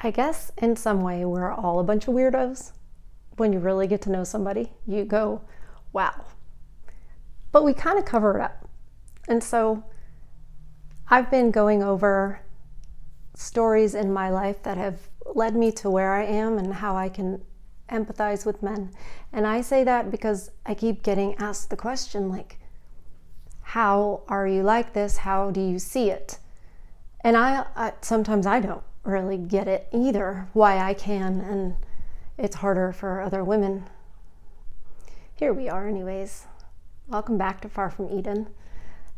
I guess in some way we're all a bunch of weirdos. When you really get to know somebody, you go, wow. But we kind of cover it up. And so I've been going over stories in my life that have led me to where I am and how I can empathize with men. And I say that because I keep getting asked the question, like, how are you like this? How do you see it? And I sometimes I don't really get it either, why I can, and it's harder for other women. Here we are anyways. Welcome back to Far From Eden.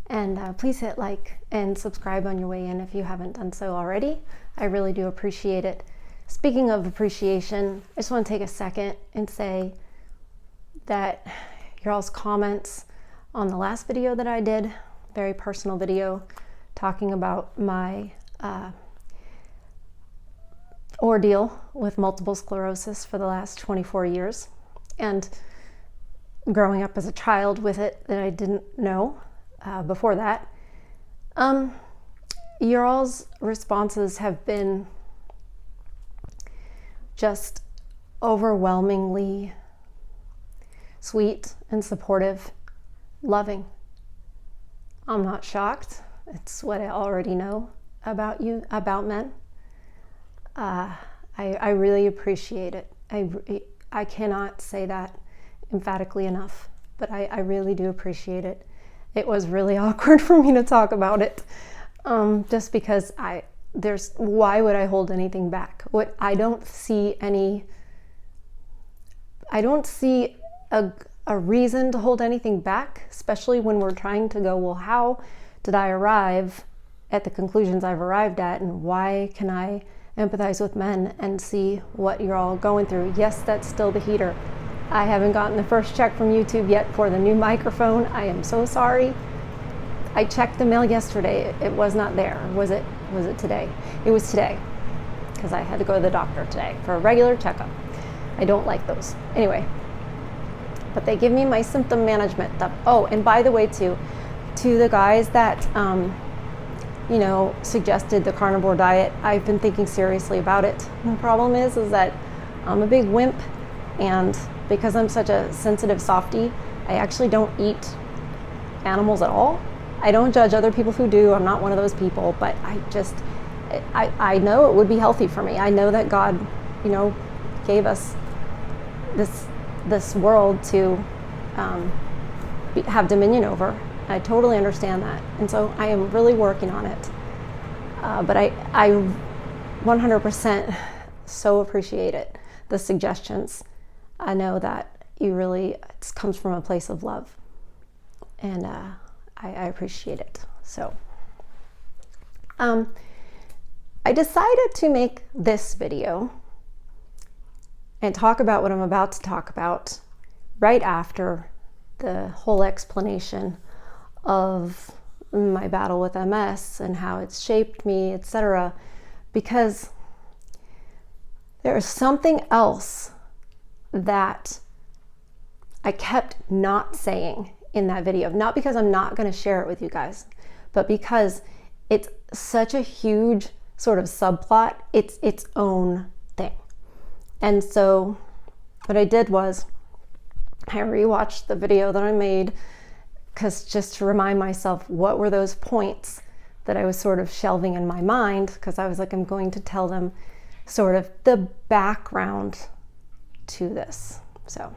And please hit like and subscribe on your way in if you haven't done so already. I really do appreciate it. Speaking of appreciation, I just want to take a second and say that your all's comments on the last video that I did, very personal video, talking about my ordeal with multiple sclerosis for the last 24 years and growing up as a child with it that I didn't know before that. Your all's responses have been just overwhelmingly sweet and supportive, loving. I'm not shocked. It's what I already know about you, about men. I really appreciate it. I cannot say that emphatically enough, but I really do appreciate it. It was really awkward for me to talk about it, just because why would I hold anything back? I don't see a reason to hold anything back, especially when we're trying to go, well, how did I arrive at the conclusions I've arrived at, and why can I empathize with men and see what you're all going through? Yes, that's still the heater. I haven't gotten the first check from YouTube yet for the new microphone. I am so sorry. I checked the mail yesterday. It was not there. Was it today? It was today, because I had to go to the doctor today for a regular checkup. I don't like those. Anyway, but they give me my symptom management stuff. Oh, and by the way, to the guys that suggested the carnivore diet, I've been thinking seriously about it. The problem is that I'm a big wimp, and because I'm such a sensitive softie, I actually don't eat animals at all. I don't judge other people who do. I'm not one of those people, but I know it would be healthy for me. I know that God, gave us this world to have dominion over. I totally understand that. And so I am really working on it. But I 100% so appreciate it, the suggestions. I know that it comes from a place of love. And I appreciate it. So I decided to make this video and talk about what I'm about to talk about right after the whole explanation of my battle with MS and how it's shaped me, etc. Because there is something else that I kept not saying in that video. Not because I'm not going to share it with you guys, but because it's such a huge sort of subplot. It's its own thing. And so what I did was I rewatched the video that I made, because just to remind myself what were those points that I was sort of shelving in my mind, because I was like, I'm going to tell them sort of the background to this. So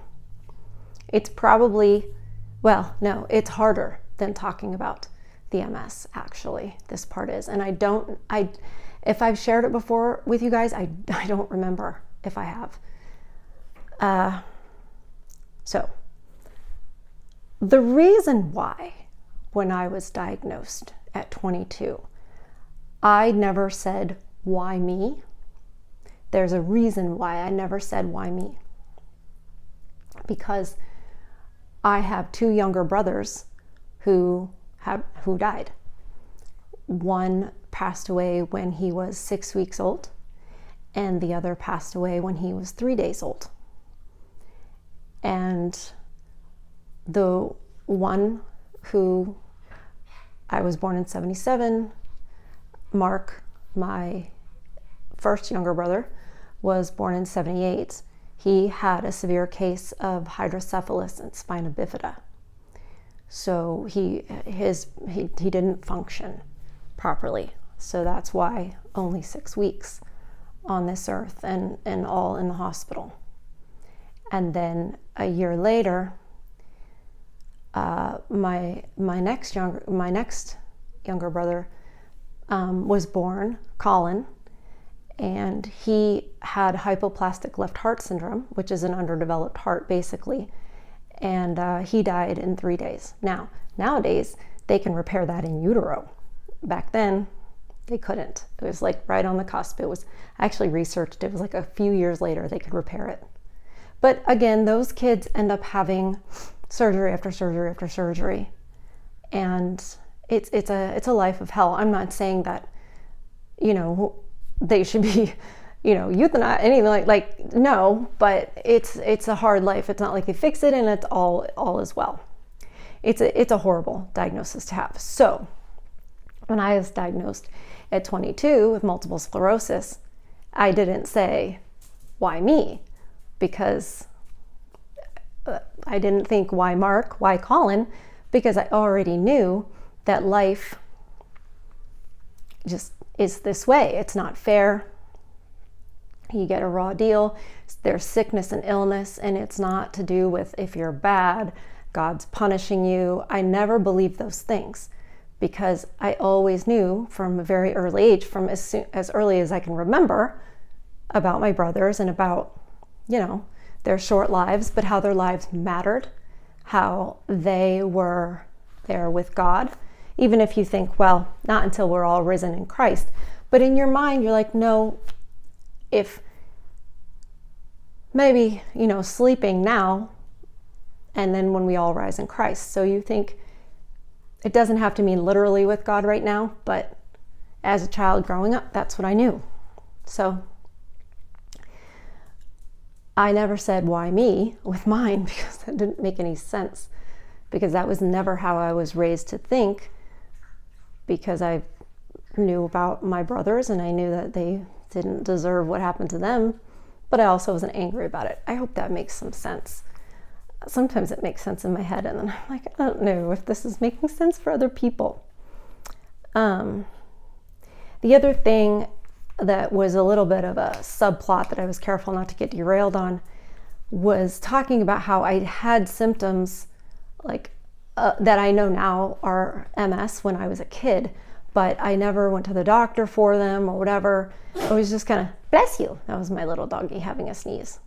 it's probably, it's harder than talking about the MS, actually. This part is, and if I've shared it before with you guys, I don't remember if I have. So the reason why, when I was diagnosed at 22, I never said, why me? There's a reason why I never said, why me? Because I have two younger brothers who died. One passed away when he was 6 weeks old, and the other passed away when he was 3 days old. And the one who I was born in 1977, Mark, my first younger brother was born in 78. He had a severe case of hydrocephalus and spina bifida. So he didn't function properly. So that's why only 6 weeks on this earth and all in the hospital. And then a year later, my next younger brother was born, Colin, and he had hypoplastic left heart syndrome, which is an underdeveloped heart basically, and he died in 3 days. Nowadays they can repair that in utero. Back then they couldn't. It was like right on the cusp. It was actually researched. It was like a few years later they could repair it. But again, those kids end up having surgery after surgery after surgery, and it's a life of hell. I'm not saying that, they should be, euthanized, anything like no, but it's a hard life. It's not like they fix it and it's all is well. It's a horrible diagnosis to have. So when I was diagnosed at 22 with multiple sclerosis, I didn't say, why me? Because I didn't think, why Mark, why Colin? Because I already knew that life just is this way. It's not fair. You get a raw deal. There's sickness and illness, and it's not to do with if you're bad, God's punishing you. I never believed those things because I always knew from a very early age, from as early as I can remember, about my brothers and about, their short lives, but how their lives mattered, how they were there with God. Even if you think, well, not until we're all risen in Christ. But in your mind, you're like, no, if maybe, sleeping now, and then when we all rise in Christ. So you think it doesn't have to mean literally with God right now, but as a child growing up, that's what I knew. So I never said, why me with mine, because that didn't make any sense, because that was never how I was raised to think, because I knew about my brothers and I knew that they didn't deserve what happened to them, but I also wasn't angry about it. I hope that makes some sense. Sometimes it makes sense in my head, and then I'm like, I don't know if this is making sense for other people. The other thing that was a little bit of a subplot that I was careful not to get derailed on was talking about how I had symptoms like that I know now are MS when I was a kid, but I never went to the doctor for them or whatever. I was just kind of, bless you. That was my little doggy having a sneeze.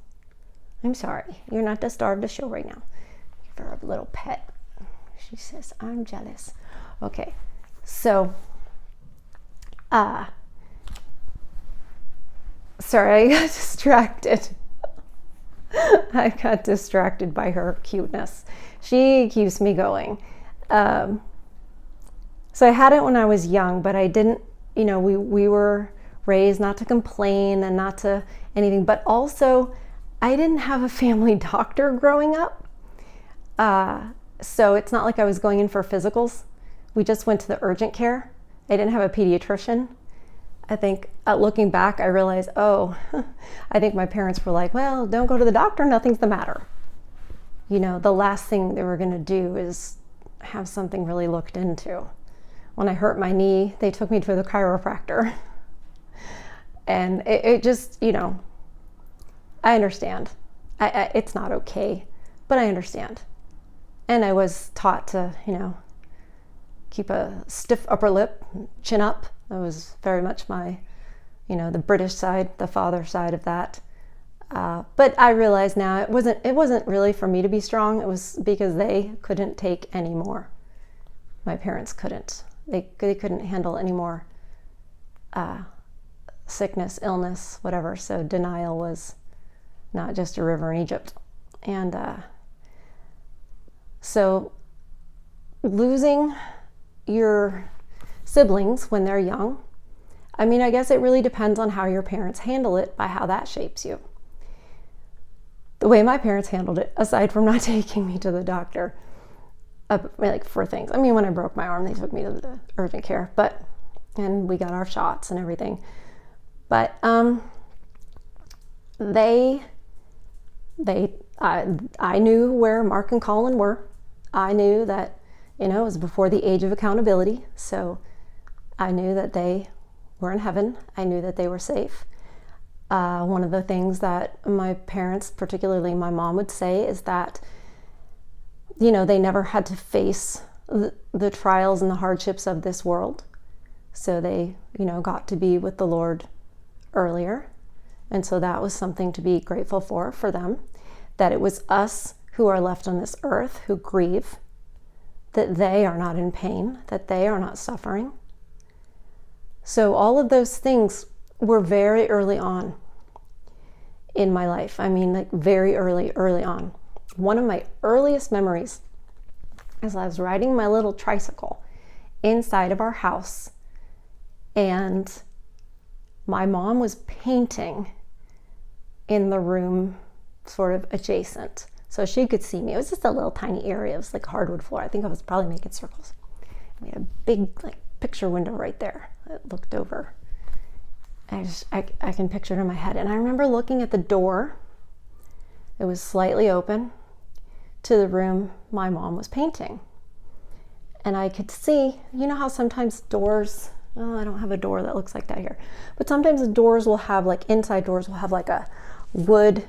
I'm sorry. You're not the star of the show right now. You're a little pet. She says, I'm jealous. Okay. So, sorry, I got distracted. I got distracted by her cuteness. She keeps me going. So I had it when I was young, but I didn't, we were raised not to complain and not to anything, but also I didn't have a family doctor growing up. So it's not like I was going in for physicals. We just went to the urgent care. I didn't have a pediatrician. I think looking back, I realized, I think my parents were like, well, don't go to the doctor, nothing's the matter. The last thing they were going to do is have something really looked into. When I hurt my knee, they took me to the chiropractor. And it just, I understand. It's not okay, but I understand. And I was taught to, keep a stiff upper lip, chin up. That was very much my, the British side, the father side of that. But I realize now it wasn't really for me to be strong. It was because they couldn't take any more. My parents couldn't. They couldn't handle any more sickness, illness, whatever. So denial was not just a river in Egypt. And so losing your siblings when they're young, I guess it really depends on how your parents handle it by how that shapes you. The way my parents handled it, aside from not taking me to the doctor, for things. When I broke my arm, they took me to the urgent care, and we got our shots and everything. But I knew where Mark and Colin were. I knew that, it was before the age of accountability. So I knew that they were in heaven. I knew that they were safe. One of the things that my parents, particularly my mom, would say is that, they never had to face the trials and the hardships of this world. So they, got to be with the Lord earlier. And so that was something to be grateful for them, that it was us who are left on this earth who grieve, that they are not in pain, that they are not suffering. So all of those things were very early on in my life. I mean, like very early on. One of my earliest memories is I was riding my little tricycle inside of our house, and my mom was painting in the room sort of adjacent, so she could see me. It was just a little tiny area. It was like hardwood floor. I think I was probably making circles. We had a big picture window right there that looked over. I can picture it in my head. And I remember looking at the door. It was slightly open to the room my mom was painting. And I could see, how sometimes doors, I don't have a door that looks like that here, but sometimes the doors will have inside doors will have a wood,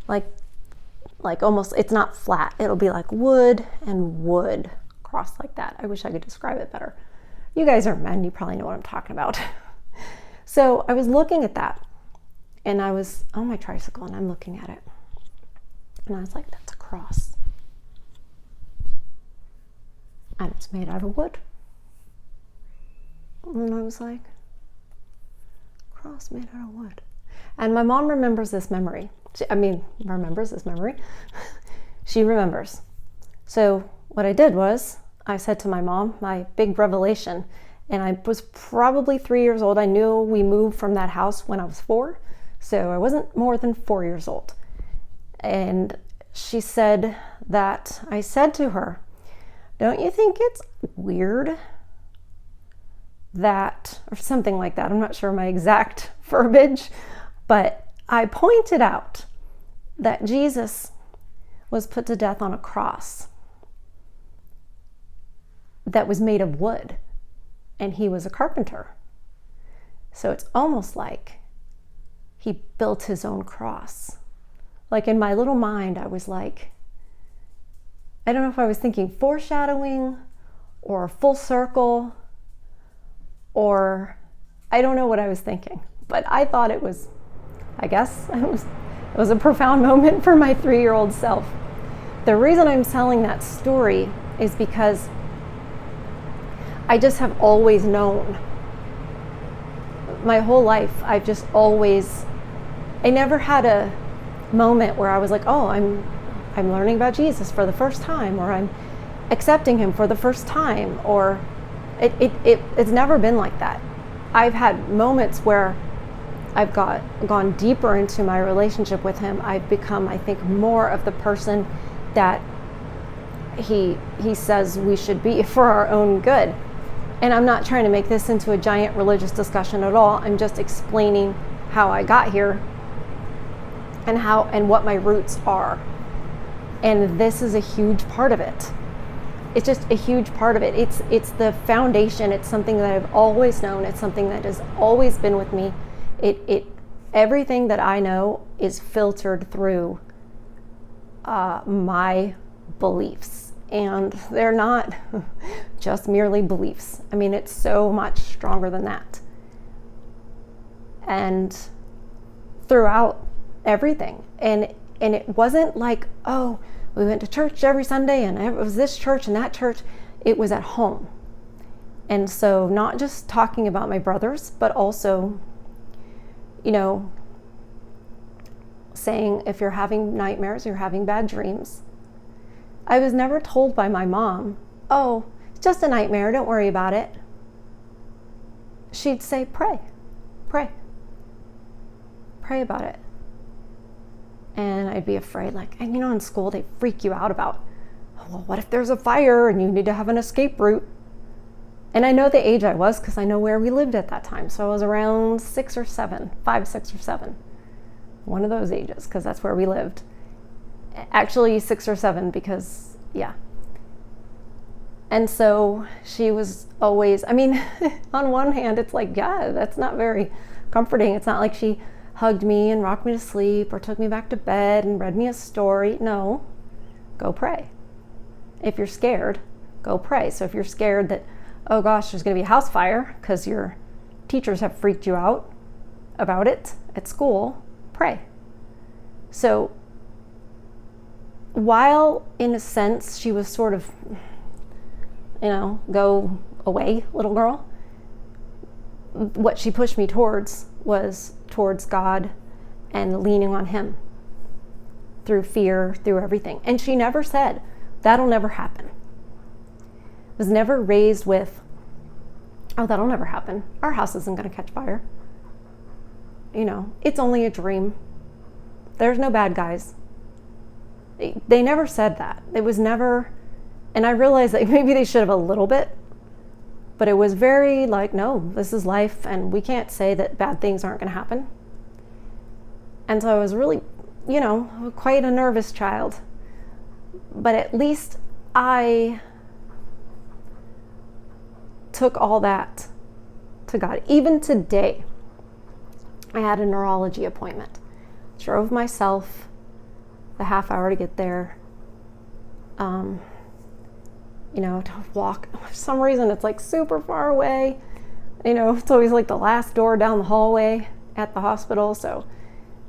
like almost, it's not flat. It'll be like wood and wood crossed like that. I wish I could describe it better. You guys are men, you probably know what I'm talking about. So I was looking at that, and I was on my tricycle and I'm looking at it. And I was like, that's a cross. And it's made out of wood. And I was like, cross made out of wood. And my mom remembers this memory. Remembers this memory. She remembers. So what I did was, I said to my mom, my big revelation, and I was probably 3 years old. I knew we moved from that house when I was 4. So I wasn't more than 4 years old. And she said that, I said to her, don't you think it's weird that, or something like that, I'm not sure my exact verbiage, but I pointed out that Jesus was put to death on a cross that was made of wood, and he was a carpenter. So it's almost like he built his own cross. Like in my little mind, I was like, I don't know if I was thinking foreshadowing or full circle, or I don't know what I was thinking, but I thought it was, it was a profound moment for my 3-year-old self. The reason I'm telling that story is because I just have always known. My whole life, I've just always, I never had a moment where I was like, oh, I'm learning about Jesus for the first time, or I'm accepting him for the first time, or it's never been like that. I've had moments where I've gone deeper into my relationship with him. I've become, I think, more of the person that he says we should be for our own good. And I'm not trying to make this into a giant religious discussion at all. I'm just explaining how I got here and what my roots are. And this is a huge part of it. It's just a huge part of it. It's the foundation. It's something that I've always known. It's something that has always been with me. Everything that I know is filtered through my beliefs. And they're not just merely beliefs. I mean, it's so much stronger than that. And throughout everything. And it wasn't like, oh, we went to church every Sunday and it was this church and that church. It was at home. And so not just talking about my brothers, but also, saying if you're having nightmares, you're having bad dreams. I was never told by my mom, oh, it's just a nightmare, don't worry about it. She'd say, pray about it. And I'd be afraid, in school they freak you out about, well, what if there's a fire and you need to have an escape route? And I know the age I was because I know where we lived at that time. So I was around 6 or 7, 5, 6 or 7. One of those ages, because that's where we lived. Actually 6 or 7 because, yeah. And so she was always, I mean, on one hand, it's like, yeah, that's not very comforting. It's not like she hugged me and rocked me to sleep or took me back to bed and read me a story. No, go pray. If you're scared, go pray. So if you're scared that, oh gosh, there's going to be a house fire because your teachers have freaked you out about it at school, pray. So while in a sense she was sort of, go away, little girl, what she pushed me towards was towards God and leaning on him through fear, through everything. And she never said, that'll never happen. Was never raised with, oh, that'll never happen. Our house isn't going to catch fire. It's only a dream. There's no bad guys. They never said that. It was never, and I realized that maybe they should have a little bit, but it was very like, no, this is life and we can't say that bad things aren't going to happen. And so I was really, quite a nervous child. But at least I took all that to God. Even today, I had a neurology appointment. Drove myself the half hour to get there. To walk. For some reason, it's like super far away. It's always like the last door down the hallway at the hospital. So,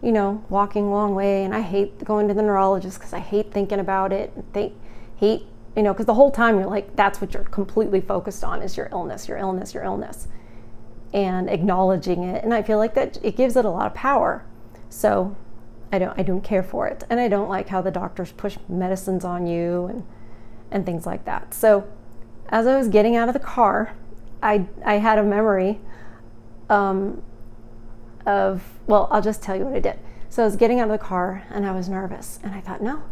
walking a long way. And I hate going to the neurologist because I hate thinking about it. Because the whole time you're like, that's what you're completely focused on is your illness, and acknowledging it. And I feel like that it gives it a lot of power. So I don't care for it. And I don't like how the doctors push medicines on you and things like that. So as I was getting out of the car, I had a memory I'll just tell you what I did. So I was getting out of the car and I was nervous. And I thought, no,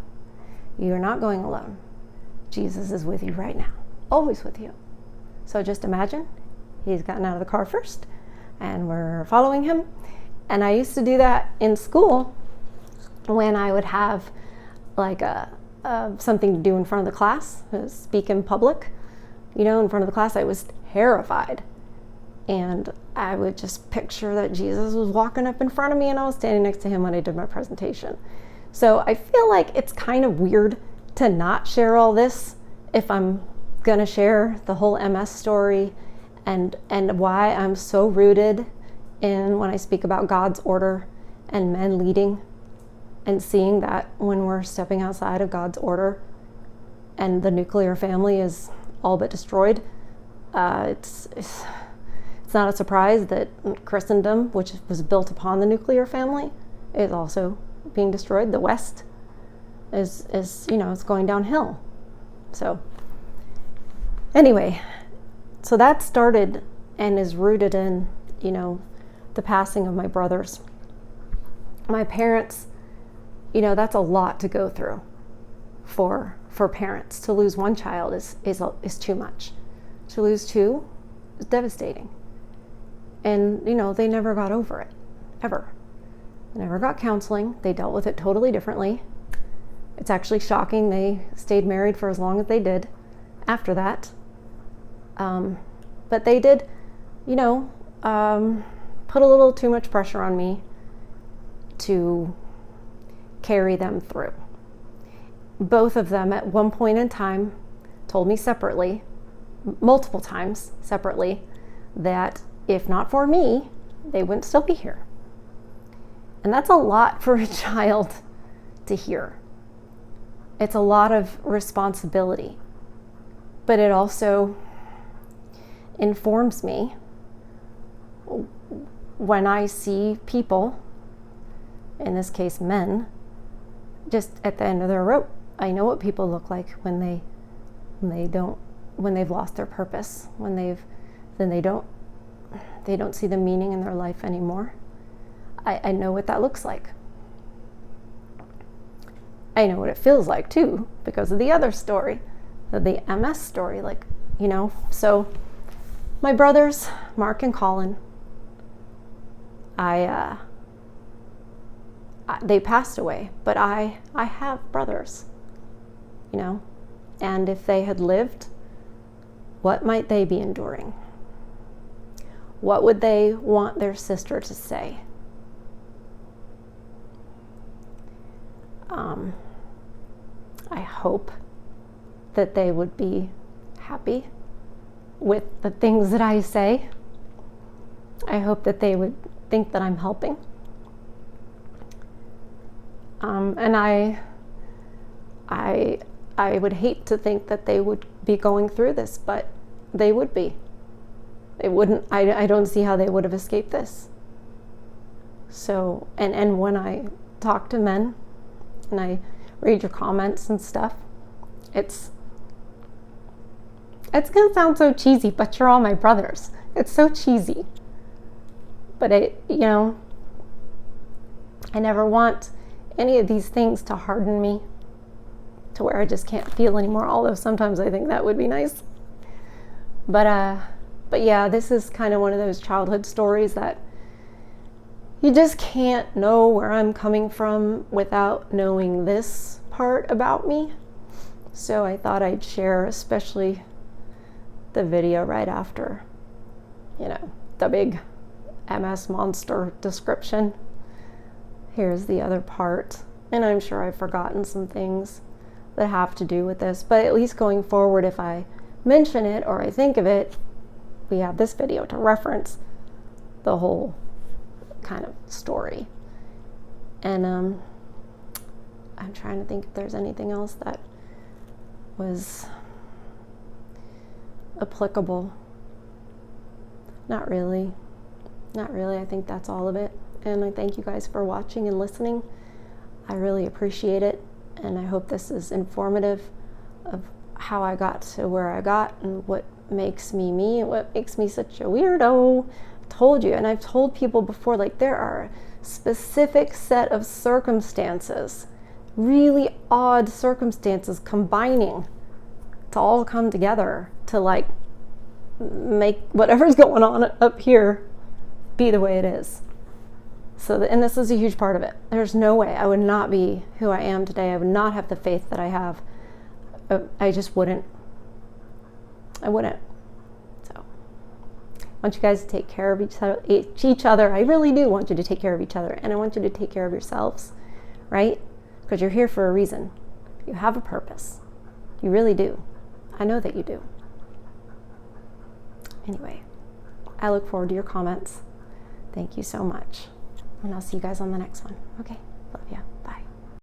you're not going alone. Jesus is with you right now, always with you. So just imagine he's gotten out of the car first and we're following him. And I used to do that in school when I would have like something to do in front of the class, speak in public, in front of the class. I was terrified. And I would just picture that Jesus was walking up in front of me and I was standing next to him when I did my presentation. So I feel like it's kind of weird to not share all this if I'm going to share the whole MS story and why I'm so rooted in when I speak about God's order and men leading and seeing that when we're stepping outside of God's order and the nuclear family is all but destroyed, it's not a surprise that Christendom, which was built upon the nuclear family, is also being destroyed. The West is it's going downhill. So anyway, so that started and is rooted in, the passing of my brothers. My parents, that's a lot to go through for parents. To lose one child is too much. To lose two is devastating. And, they never got over it, ever. They never got counseling. They dealt with it totally differently. It's actually shocking they stayed married for as long as they did after that. But they did, put a little too much pressure on me to carry them through. Both of them at one point in time told me separately, multiple times separately, that if not for me, they wouldn't still be here. And that's a lot for a child to hear. It's a lot of responsibility, but it also informs me when I see people, in this case men, just at the end of their rope. I know what people look like when they've lost their purpose, when they don't see the meaning in their life anymore. I know what that looks like. I know what it feels like too, because of the other story, the MS story, so my brothers, Mark and Colin, they passed away, but I have brothers, you know, and if they had lived, what might they be enduring? What would they want their sister to say? I hope that they would be happy with the things that I say. I hope that they would think that I'm helping. And I would hate to think that they would be going through this, but they would be. They wouldn't. I don't see how they would have escaped this. So, and when I talk to men and I read your comments and stuff, it's gonna sound so cheesy, but you're all my brothers. It's so cheesy. But I never want any of these things to harden me to where I just can't feel anymore, although sometimes I think that would be nice. But yeah, this is kind of one of those childhood stories that you just can't know where I'm coming from without knowing this part about me. So I thought I'd share, especially the video right after, the big MS monster description. Here's the other part, and I'm sure I've forgotten some things that have to do with this, but at least going forward, if I mention it or I think of it, we have this video to reference the whole kind of story. And I'm trying to think if there's anything else that was applicable. Not really. I think that's all of it. And I thank you guys for watching and listening. I really appreciate it. And I hope this is informative of how I got to where I got and what makes me me and what makes me such a weirdo. I told you, and I've told people before, like, there are a specific set of circumstances, really odd circumstances combining to all come together to like make whatever's going on up here be the way it is. So, and this is a huge part of it. There's no way I would not be who I am today. I would not have the faith that I have. I just wouldn't. I wouldn't. So, I want you guys to take care of each other. I really do want you to take care of each other. And I want you to take care of yourselves, right? Because you're here for a reason. You have a purpose. You really do. I know that you do. Anyway, I look forward to your comments. Thank you so much. And I'll see you guys on the next one. Okay.